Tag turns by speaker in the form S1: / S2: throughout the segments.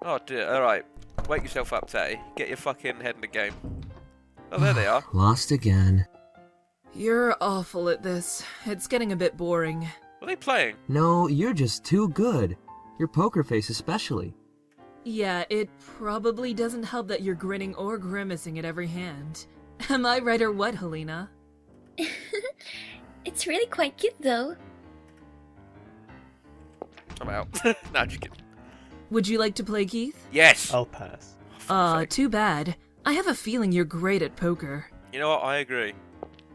S1: Oh dear, alright. Wake yourself up, Tatty. Get your fucking head in the game. Oh, there they are.
S2: Lost again.
S3: You're awful at this. It's getting a bit boring.
S1: What are they playing?
S2: No, you're just too good. Your poker face especially.
S3: Yeah, it probably doesn't help that you're grinning or grimacing at every hand. Am I right or what, Helena?
S4: It's really quite cute though.
S1: I'm out. Nah, just kidding.
S3: Would you like to play, Keith?
S1: Yes!
S5: I'll pass.
S3: Too bad. I have a feeling you're great at poker.
S1: You know what? I agree.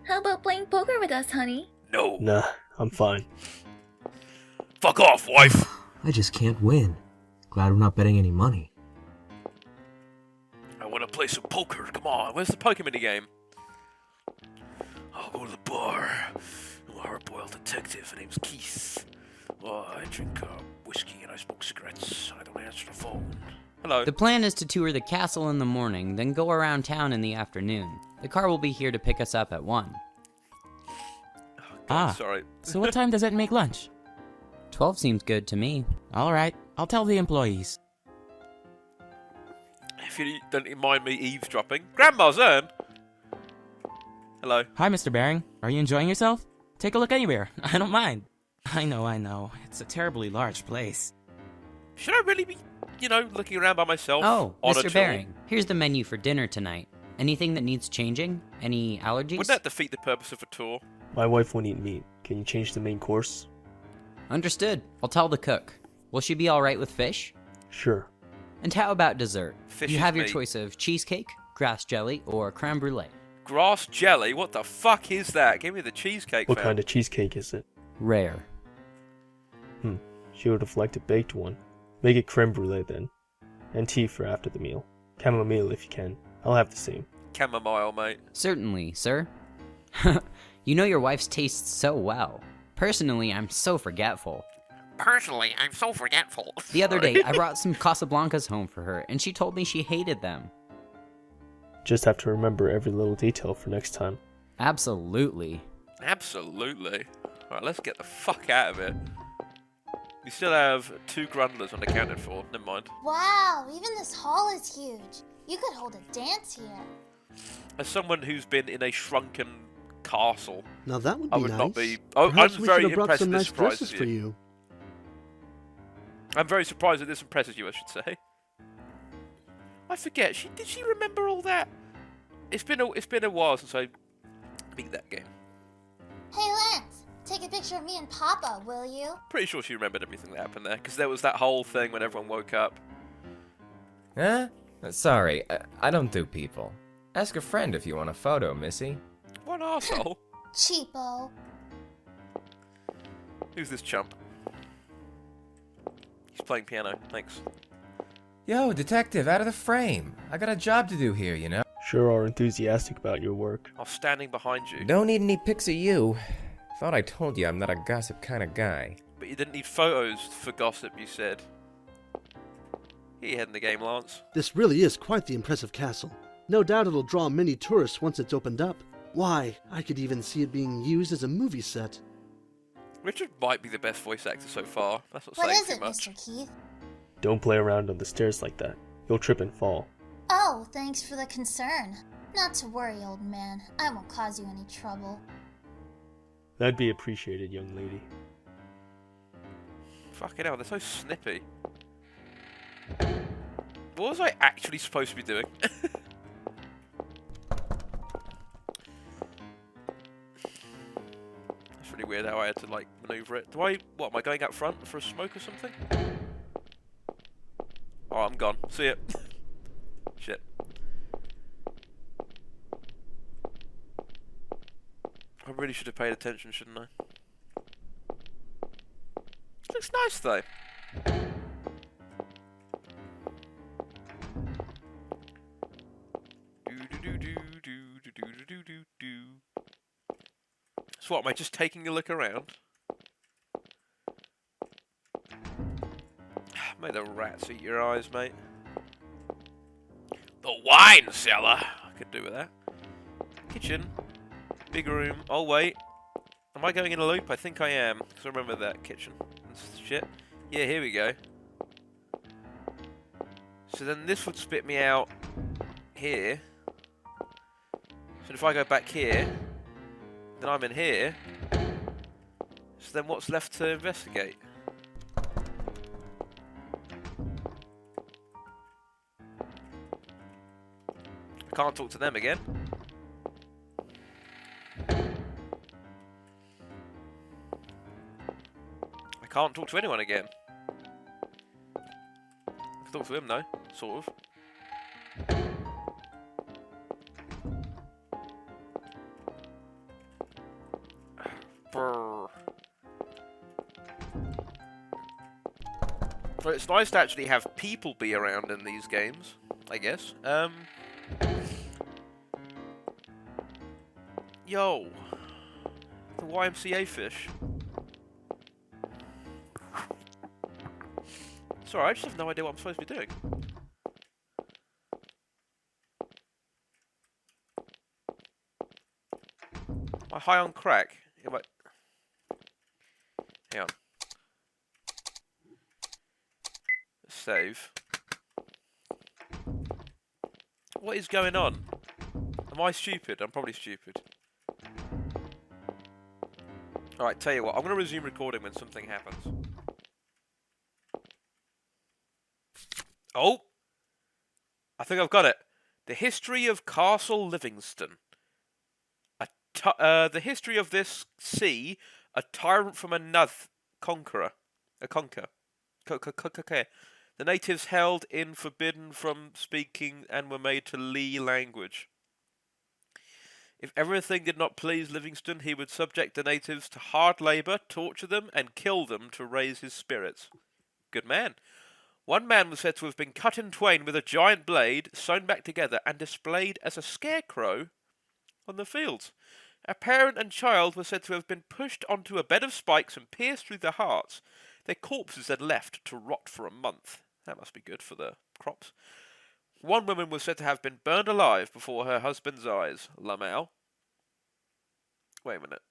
S4: How about playing poker with us, honey?
S1: No.
S5: Nah, I'm fine.
S1: Fuck off, wife!
S2: I just can't win. Glad we're not betting any money.
S1: I want to play some poker. Come on, where's the poker mini game? I'll go to the bar. I'm a hard-boiled detective. My name's Keith. Oh, I drink whiskey and I smoke cigarettes. I don't answer the phone. Hello.
S6: The plan is to tour the castle in the morning, then go around town in the afternoon. The car will be here to pick us up at 1.
S1: God, sorry.
S7: So what time does it make lunch?
S6: 12 seems good to me.
S7: All right, I'll tell the employees.
S1: If you don't mind me eavesdropping. Grandma's urn! Hello.
S7: Hi, Mr. Baring. Are you enjoying yourself? Take a look anywhere. I don't mind. I know. It's a terribly large place.
S1: Should I really be, looking around by myself?
S6: Oh,
S1: on a
S6: Mr.
S1: tour?
S6: Baring, here's the menu for dinner tonight. Anything that needs changing? Any allergies?
S1: Would that defeat the purpose of a tour?
S5: My wife won't eat meat. Can you change the main course?
S6: Understood. I'll tell the cook. Will she be alright with fish?
S5: Sure.
S6: And how about dessert?
S1: Fish
S6: You
S1: is
S6: have your
S1: meat.
S6: choice of cheesecake, grass jelly, or creme brulee.
S1: Grass jelly? What the fuck is that? Give me the cheesecake,
S5: What
S1: fam.
S5: kind of cheesecake is it?
S6: Rare.
S5: She would have liked a baked one. Make it creme brulee then. And tea for after the meal. Chamomile if you can. I'll have the same.
S1: Chamomile, mate.
S6: Certainly, sir. You know your wife's tastes so well. Personally, I'm so forgetful. The other day, I brought some Casablancas home for her, and she told me she hated them.
S5: Just have to remember every little detail for next time.
S6: Absolutely.
S1: Absolutely. Right, let's get the fuck out of here. We still have 2 grundlers unaccounted for. Never mind.
S8: Wow, even this hall is huge. You could hold a dance here.
S1: As someone who's been in a shrunken castle,
S9: Now that would be
S1: I would
S9: nice.
S1: not be. Oh,
S9: Perhaps
S1: I'm
S9: we
S1: very
S9: should have brought
S1: impressed
S9: some
S1: this
S9: nice
S1: surprises
S9: dresses for you.
S1: I'm very surprised that this impresses you, I should say. I forget. Did she remember all that? It's been a while since I beat that game.
S8: Hey, Lance, take a picture of me and Papa, will you?
S1: Pretty sure she remembered everything that happened there, because there was that whole thing when everyone woke up.
S10: Huh? Sorry, I don't do people. Ask a friend if you want a photo, Missy.
S1: What an arsehole.
S8: Cheapo.
S1: Who's this chump? He's playing piano, thanks.
S10: Yo, detective, out of the frame. I got a job to do here, you know?
S5: Sure are enthusiastic about your work.
S1: I was standing behind you.
S10: Don't need any pics of you. Thought I told you I'm not a gossip kind of guy.
S1: But you didn't need photos for gossip, you said. Get your head in the game, Lance.
S9: This really is quite the impressive castle. No doubt it'll draw many tourists once it's opened up. Why, I could even see it being used as a movie set.
S1: Richard might be the best voice actor so far. That's not
S8: What
S1: saying
S8: is
S1: too
S8: it,
S1: much.
S8: Mr. Keith?
S5: Don't play around on the stairs like that. You'll trip and fall.
S8: Oh, thanks for the concern. Not to worry, old man. I won't cause you any trouble.
S5: That'd be appreciated, young lady.
S1: Fucking hell, they're so snippy. What was I actually supposed to be doing? That's really weird how I had to, maneuver it. What, am I going out front for a smoke or something? Oh, I'm gone. See ya. Shit. I really should have paid attention, shouldn't I? Looks nice, though. So what, am I just taking a look around? May the rats eat your eyes, mate. The wine cellar! I could do with that. Kitchen. Big room. Oh, wait. Am I going in a loop? I think I am. Because I remember that kitchen. And shit. Yeah, here we go. So then this would spit me out here. So if I go back here, then I'm in here. So then what's left to investigate? I can't talk to them again. I can't talk to anyone again. I can talk to him though, sort of. Brr. So it's nice to actually have people be around in these games, I guess. Yo, the YMCA fish. Sorry, I just have no idea what I'm supposed to be doing. Am I high on crack? Am I... Hang on. Save. What is going on? Am I stupid? I'm probably stupid. Alright, tell you what, I'm going to resume recording when something happens. Oh! I think I've got it. The history of Castle Livingston. The history of this sea, a tyrant from another conqueror. The natives held in forbidden from speaking and were made to Lee language. If everything did not please Livingston, he would subject the natives to hard labour, torture them, and kill them to raise his spirits. Good man. One man was said to have been cut in twain with a giant blade, sewn back together, and displayed as a scarecrow on the fields. A parent and child were said to have been pushed onto a bed of spikes and pierced through their hearts. Their corpses then left to rot for a month. That must be good for the crops. One woman was said to have been burned alive before her husband's eyes. Lamau. Wait a minute.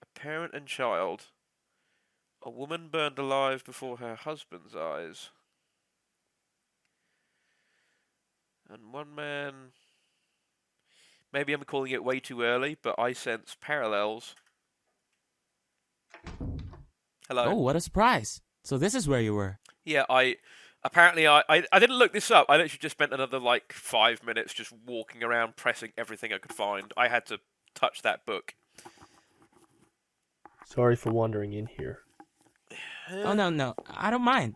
S1: A parent and child. A woman burned alive before her husband's eyes. And one man... Maybe I'm calling it way too early, but I sense parallels. Hello?
S7: Oh, what a surprise. So this is where you were.
S1: Yeah, I didn't look this up. I literally just spent another, 5 minutes just walking around, pressing everything I could find. I had to touch that book.
S5: Sorry for wandering in here.
S7: Oh, no, I don't mind.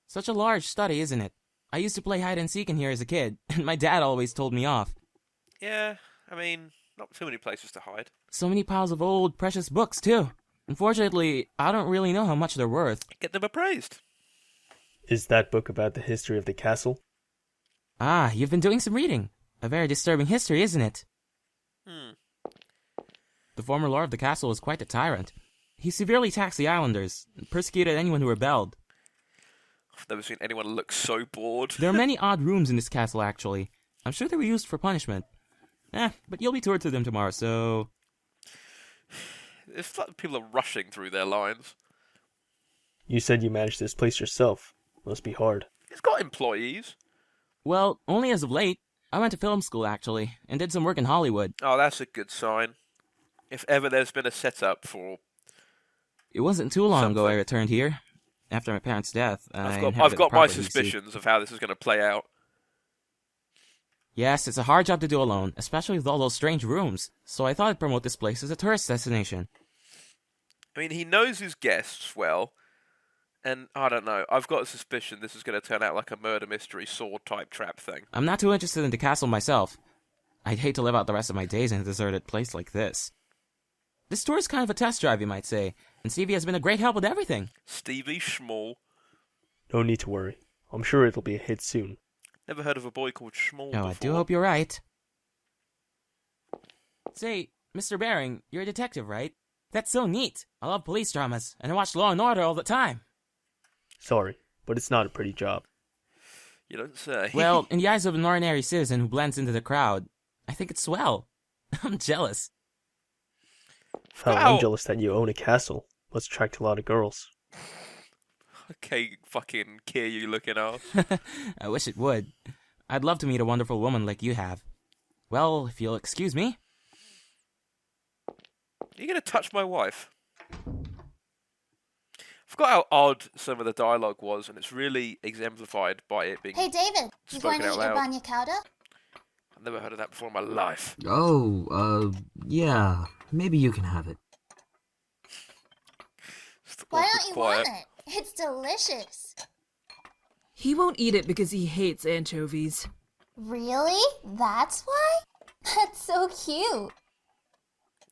S7: Such a large study, isn't it? I used to play hide and seek in here as a kid, and my dad always told me off.
S1: Yeah, I mean, not too many places to hide.
S7: So many piles of old, precious books, too. Unfortunately, I don't really know how much they're worth.
S1: Get them appraised.
S5: Is that book about the history of the castle?
S7: Ah, you've been doing some reading. A very disturbing history, isn't it? The former lord of the castle was quite a tyrant. He severely taxed the islanders, and persecuted anyone who rebelled.
S1: I've never seen anyone look so bored.
S7: There are many odd rooms in this castle, actually. I'm sure they were used for punishment. But you'll be toured through them tomorrow, so...
S1: It's like people are rushing through their lines.
S5: You said you managed this place yourself. Must be hard.
S1: It's got employees.
S7: Well, only as of late. I went to film school, actually, and did some work in Hollywood.
S1: Oh, that's a good sign. If ever there's been a setup for...
S7: It wasn't too long ago I
S1: something.
S7: returned here. After my parents' death,
S1: I've got my suspicions of how this is going to play out.
S7: Yes, it's a hard job to do alone, especially with all those strange rooms. So I thought I'd promote this place as a tourist destination.
S1: I mean, he knows his guests well, and I don't know. I've got a suspicion this is going to turn out like a murder mystery sword-type trap thing.
S7: I'm not too interested in the castle myself. I'd hate to live out the rest of my days in a deserted place like this. This tour is kind of a test drive, you might say, and Stevie has been a great help with everything.
S1: Stevie Schmall.
S5: No need to worry. I'm sure it'll be a hit soon.
S1: Never heard of a boy called Schmall
S7: Oh,
S1: before.
S7: I do hope you're right. Say, Mr. Baring, you're a detective, right? That's so neat. I love police dramas, and I watch Law & Order all the time.
S5: Sorry, but it's not a pretty job.
S1: You don't say.
S7: Well, in the eyes of an ordinary citizen who blends into the crowd, I think it's swell. I'm jealous.
S5: Hell,
S1: Wow.
S5: I'm jealous that you own a castle. Must attract a lot of girls.
S1: Okay, fucking Kiryu looking ass.
S7: I wish it would. I'd love to meet a wonderful woman like you have. Well, if you'll excuse me.
S1: Are you gonna touch my wife? I forgot how odd some of the dialogue was, and it's really exemplified by it being
S8: Hey, David, you going
S1: spoken
S8: to
S1: out
S8: eat your
S1: loud.
S8: banya cauda?
S1: I've never heard of that before in my life.
S2: Oh, yeah. Maybe you can have it.
S1: Just
S8: Why
S1: awkward
S8: don't you
S1: quiet.
S8: want it? It's delicious.
S3: He won't eat it because he hates anchovies.
S8: Really? That's why? That's so cute.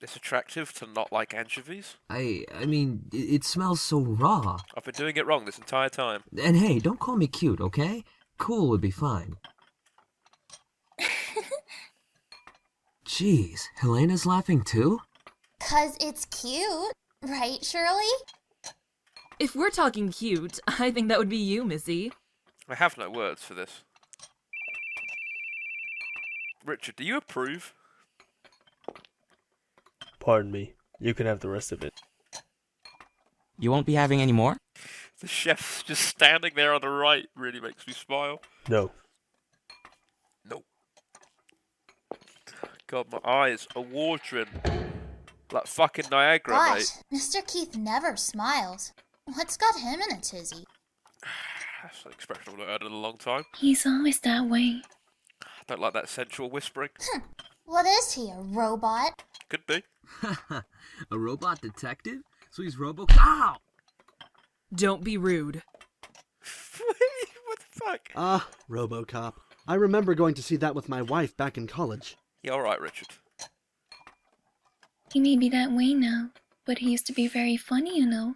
S1: It's attractive to not like anchovies.
S2: I mean, it smells so raw.
S1: I've been doing it wrong this entire time.
S2: And hey, don't call me cute, okay? Cool would be fine. Jeez, Helena's laughing too?
S8: 'Cause it's cute, right, Shirley?
S3: If we're talking cute, I think that would be you, Missy.
S1: I have no words for this. Richard, do you approve?
S5: Pardon me. You can have the rest of it.
S7: You won't be having any more?
S1: The chef's just standing there on the right really makes me smile.
S5: No.
S1: No. God, my eyes are watering. Like fucking Niagara,
S8: Gosh,
S1: mate.
S8: Mr. Keith never smiles. What's got him in a tizzy?
S1: That's an expression I've not heard in a long time.
S4: He's always that way.
S1: I don't like that sensual whispering.
S8: What is he, a robot?
S1: Could be.
S2: A robot detective? So he's Ow!
S3: Don't be rude.
S1: What the fuck?
S9: Ah, RoboCop. I remember going to see that with my wife back in college.
S1: Yeah, alright, Richard.
S4: He may be that way now, but he used to be very funny, you know.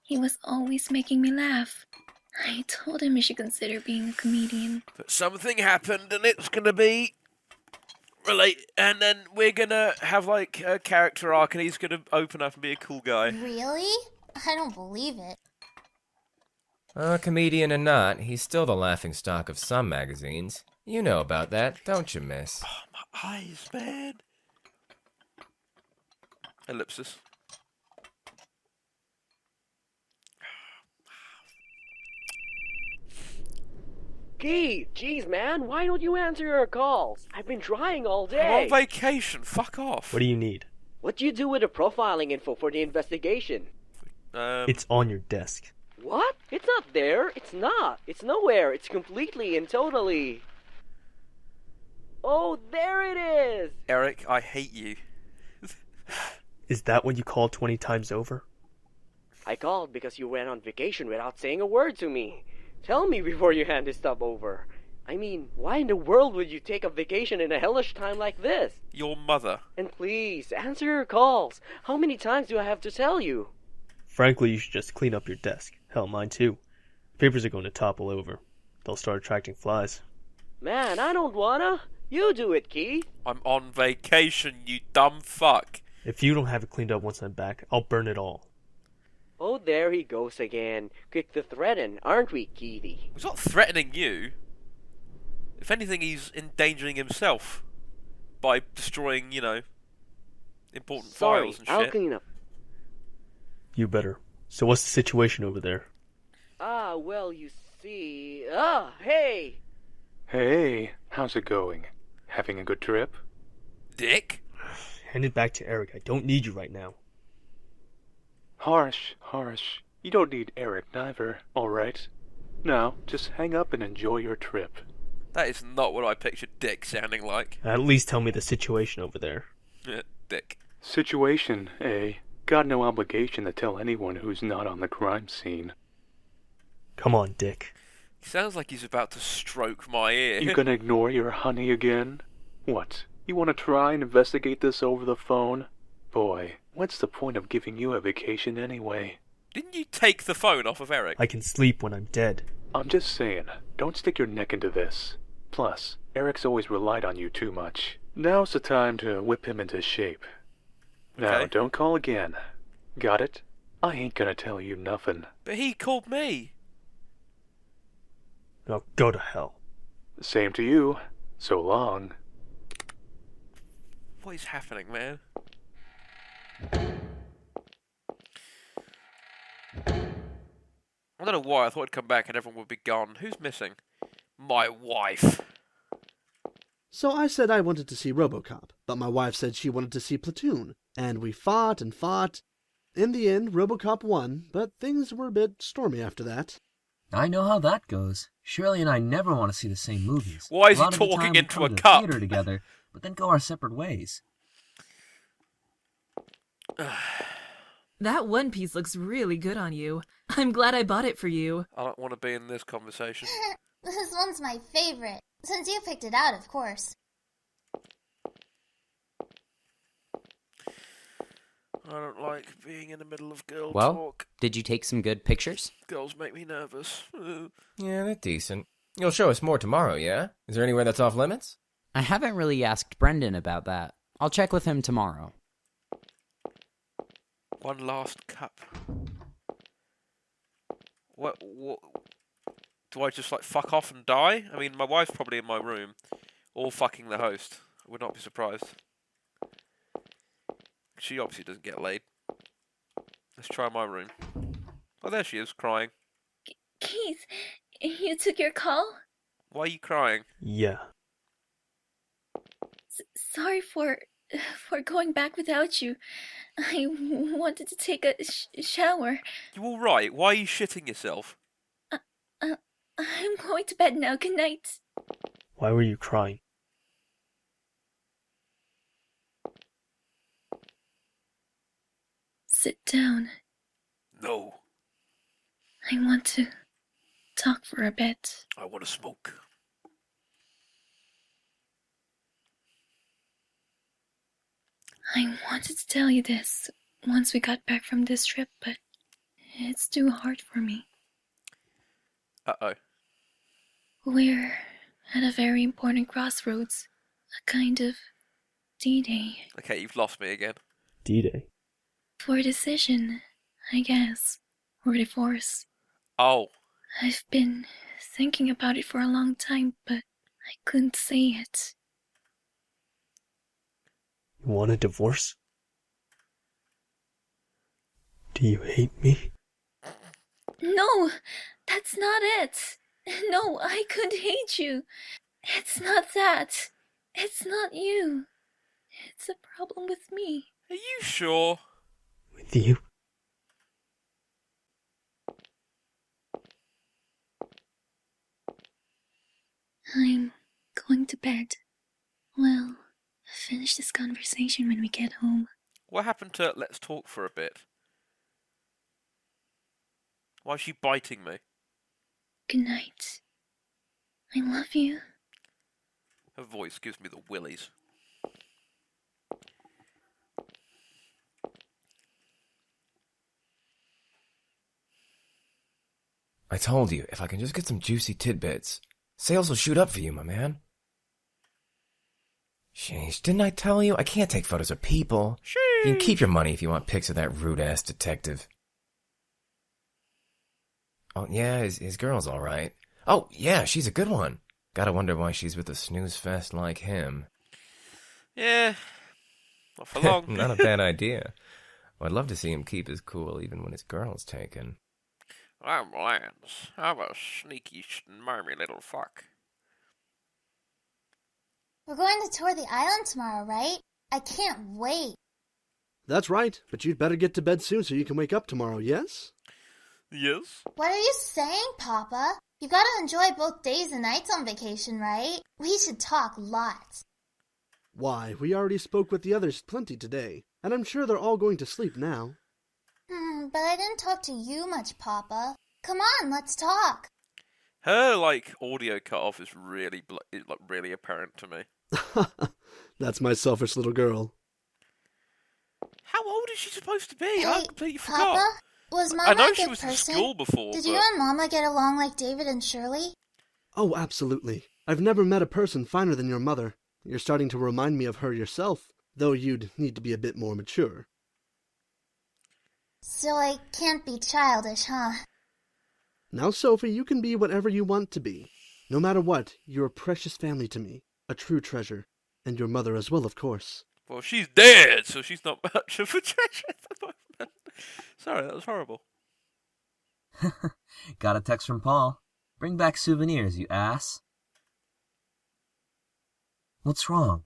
S4: He was always making me laugh. I told him he should consider being a comedian.
S1: But something happened and it's gonna be and then we're gonna have like a character arc and he's gonna open up and be a cool guy.
S8: Really? I don't believe it.
S10: Comedian or not, he's still the laughingstock of some magazines. You know about that, don't you, miss?
S1: Oh, my eyes, man. Ellipsis.
S11: Keith, jeez, man, why don't you answer your calls? I've been trying all
S1: I'm
S11: day.
S1: on vacation. Fuck off.
S5: What do you need?
S11: What do you do with the profiling info for the investigation?
S5: It's on your desk.
S11: What? It's not there. It's not. It's nowhere. It's completely and totally... Oh, there it is!
S1: Eric, I hate you.
S5: Is that what you called 20 times over?
S11: I called because you went on vacation without saying a word to me. Tell me before you hand this stuff over. I mean, why in the world would you take a vacation in a hellish time like this?
S1: Your mother.
S11: And please, answer your calls. How many times do I have to tell you?
S5: Frankly, you should just clean up your desk. Hell, mine too. Papers are going to topple over. They'll start attracting flies.
S11: Man, I don't wanna. You do it, Keith.
S1: I'm on vacation, you dumb fuck.
S5: If you don't have it cleaned up once I'm back, I'll burn it all.
S11: Oh, there he goes again. Quick to threaten, aren't we, Keithy?
S1: He's not threatening you. If anything, he's endangering himself by destroying, you know, important
S11: Sorry,
S1: files and
S11: I'll
S1: shit.
S11: clean up.
S5: You better. So what's the situation over there?
S11: Ah, well, you see... Ah, hey!
S12: Hey, how's it going? Having a good trip?
S1: Dick?
S5: Hand it back to Eric. I don't need you right now.
S12: Harsh. You don't need Eric neither, alright? Now, just hang up and enjoy your trip.
S1: That is not what I pictured Dick sounding like.
S5: At least tell me the situation over there.
S1: Dick.
S12: Situation, eh? Got no obligation to tell anyone who's not on the crime scene.
S5: Come on, Dick.
S1: He sounds like he's about to stroke my ear.
S12: You gonna ignore your honey again? What? You wanna try and investigate this over the phone? Boy, what's the point of giving you a vacation anyway?
S1: Didn't you take the phone off of Eric?
S5: I can sleep when I'm dead.
S12: I'm just saying, don't stick your neck into this. Plus, Eric's always relied on you too much. Now's the time to whip him into shape. Now,
S1: Okay.
S12: don't call again. Got it? I ain't gonna tell you nothing.
S1: But he called me.
S5: Now go to hell.
S12: Same to you. So long.
S1: What is happening, man? I don't know why. I thought I'd come back and everyone would be gone. Who's missing? My wife.
S9: So I said I wanted to see RoboCop, but my wife said she wanted to see Platoon, and we fought and fought. In the end, RoboCop won, but things were a bit stormy after that.
S2: I know how that goes. Shirley and I never want to see the same movies.
S1: Why is he
S2: lot of the
S1: talking
S2: time we
S1: into
S2: come
S1: a
S2: to the
S1: cup?
S2: theater together, but then go our separate ways.
S3: That one piece looks really good on you. I'm glad I bought it for you.
S1: I don't want to be in this conversation.
S8: This one's my favorite. Since you picked it out, of course.
S1: I don't like being in the middle of girl
S6: Well,
S1: talk.
S6: did you take some good pictures?
S1: Girls make me nervous.
S10: Yeah, they're decent. You'll show us more tomorrow, yeah? Is there anywhere that's off limits?
S6: I haven't really asked Brendan about that. I'll check with him tomorrow.
S1: One last cup. What? Do I just, like, fuck off and die? I mean, my wife's probably in my room. Or fucking the host. I would not be surprised. She obviously doesn't get laid. Let's try my room. Oh, there she is, crying.
S4: Keith, you took your call?
S1: Why are you crying?
S5: Yeah.
S4: Sorry for going back without you. I wanted to take a shower.
S1: You alright? Why are you shitting yourself?
S4: I'm going to bed now. Good night.
S5: Why were you crying?
S4: Sit down.
S1: No.
S4: I want to talk for a bit.
S1: I want to smoke.
S4: I wanted to tell you this once we got back from this trip, but it's too hard for me.
S1: Uh-oh.
S4: We're at a very important crossroads. A kind of D-Day.
S1: Okay, you've lost me again.
S5: D-Day.
S4: For a decision, I guess. Or divorce.
S1: Oh.
S4: I've been thinking about it for a long time, but I couldn't say it.
S5: You want a divorce? Do you hate me?
S4: No, that's not it. No, I couldn't hate you. It's not that. It's not you. It's a problem with me.
S1: Are you sure?
S5: With you?
S4: I'm going to bed. Well, finish this conversation when we get home.
S1: What happened to let's talk for a bit? Why is she biting me?
S4: Good night. I love you.
S1: Her voice gives me the willies.
S10: I told you, if I can just get some juicy tidbits, sales will shoot up for you, my man. Sheesh, didn't I tell you? I can't take photos of people.
S1: Sheesh.
S10: You can keep your money if you want pics of that rude-ass detective. Oh, yeah, his girl's alright. Oh, yeah, she's a good one. Gotta wonder why she's with a snooze fest like him.
S1: Yeah, not for long.
S10: Not a bad idea. Well, I'd love to see him keep his cool even when his girl's taken.
S1: I'm Lance. I'm a sneaky, smarmy little fuck.
S8: We're going to tour the island tomorrow, right? I can't wait.
S9: That's right, but you'd better get to bed soon so you can wake up tomorrow, yes?
S1: Yes?
S8: What are you saying, Papa? You gotta enjoy both days and nights on vacation, right? We should talk lots.
S9: Why, we already spoke with the others plenty today, and I'm sure they're all going to sleep now.
S8: But I didn't talk to you much, Papa. Come on, let's talk.
S1: Her, audio cut-off is really, really apparent to me.
S9: That's my selfish little girl.
S1: How old is she supposed to be?
S8: Hey,
S1: I completely forgot.
S8: Papa, was Mama
S1: I know
S8: a
S1: she
S8: good
S1: was
S8: person?
S1: in school before,
S8: Did
S1: but...
S8: you and Mama get along like David and Shirley?
S9: Oh, absolutely. I've never met a person finer than your mother. You're starting to remind me of her yourself, though you'd need to be a bit more mature.
S8: So I can't be childish, huh?
S9: Now, Sophie, you can be whatever you want to be. No matter what, you're a precious family to me, a true treasure, and your mother as well, of course.
S1: Well, she's dead, so she's not much of a treasure at the moment. Sorry, that was horrible.
S2: Got a text from Paul. Bring back souvenirs, you ass. What's wrong?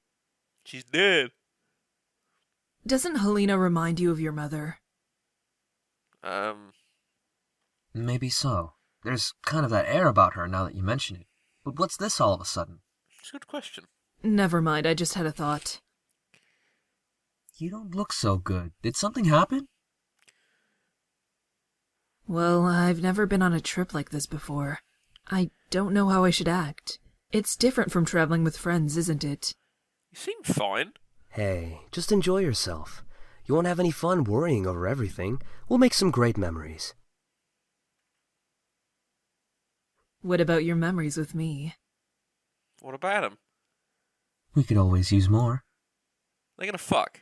S1: She's dead.
S3: Doesn't Helena remind you of your mother?
S2: Maybe so. There's kind of that air about her now that you mention it. But what's this all of a sudden?
S1: It's a good question.
S3: Never mind, I just had a thought.
S2: You don't look so good. Did something happen?
S3: Well, I've never been on a trip like this before. I don't know how I should act. It's different from traveling with friends, isn't it?
S1: You seem fine.
S13: Hey, just enjoy yourself. You won't have any fun worrying over everything. We'll make some great memories.
S3: What about your memories with me?
S1: What about them?
S2: We could always use more.
S1: They're gonna fuck.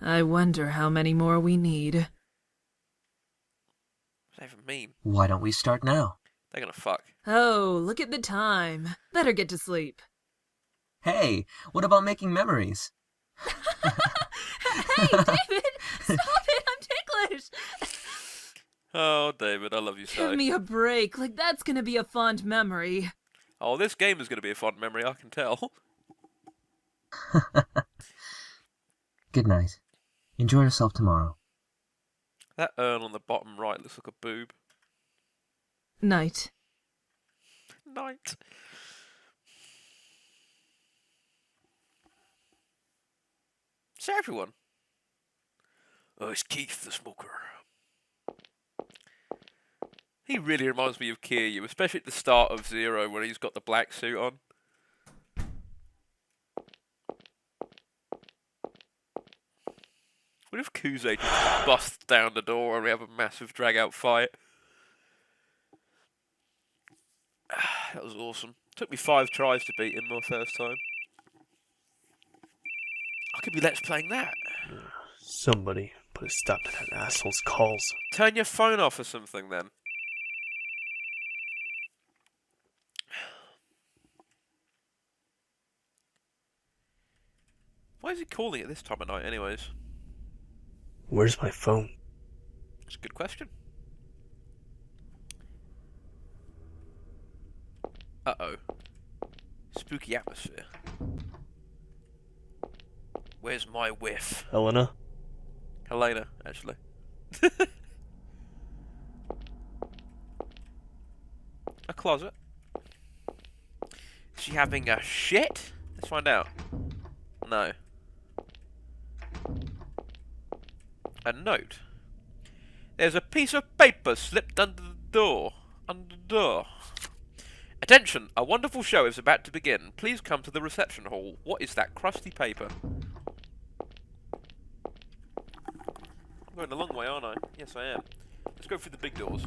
S3: I wonder how many more we need.
S1: What does that even mean?
S2: Why don't we start now?
S1: They're gonna fuck.
S3: Oh, look at the time. Better get to sleep.
S2: Hey, what about making memories?
S3: Hey, David! Stop it! I'm ticklish!
S1: Oh, David, I love you so.
S3: Give me a break. Like, that's gonna be a fond memory.
S1: Oh, this game is gonna be a fond memory, I can tell.
S2: Good night. Enjoy yourself tomorrow.
S1: That urn on the bottom right looks like a boob.
S3: Night.
S1: Night. So everyone. Oh, it's Keith the smoker. He really reminds me of Kiryu, especially at the start of Zero when he's got the black suit on. What if Kuze just busts down the door and we have a massive drag-out fight? That was awesome. Took me 5 tries to beat him my first time. I could be let's playing that.
S5: Somebody put a stop to that asshole's calls.
S1: Turn your phone off or something then. Why is he calling at this time of night anyways?
S5: Where's my phone?
S1: That's a good question. Uh-oh. Spooky atmosphere. Where's my whiff?
S5: Helena?
S1: Helena, actually. A closet. Is she having a shit? Let's find out. No. A note. There's a piece of paper slipped under the door. Under the door. Attention! A wonderful show is about to begin. Please come to the reception hall. What is that crusty paper? I'm going a long way, aren't I? Yes, I am. Let's go through the big doors.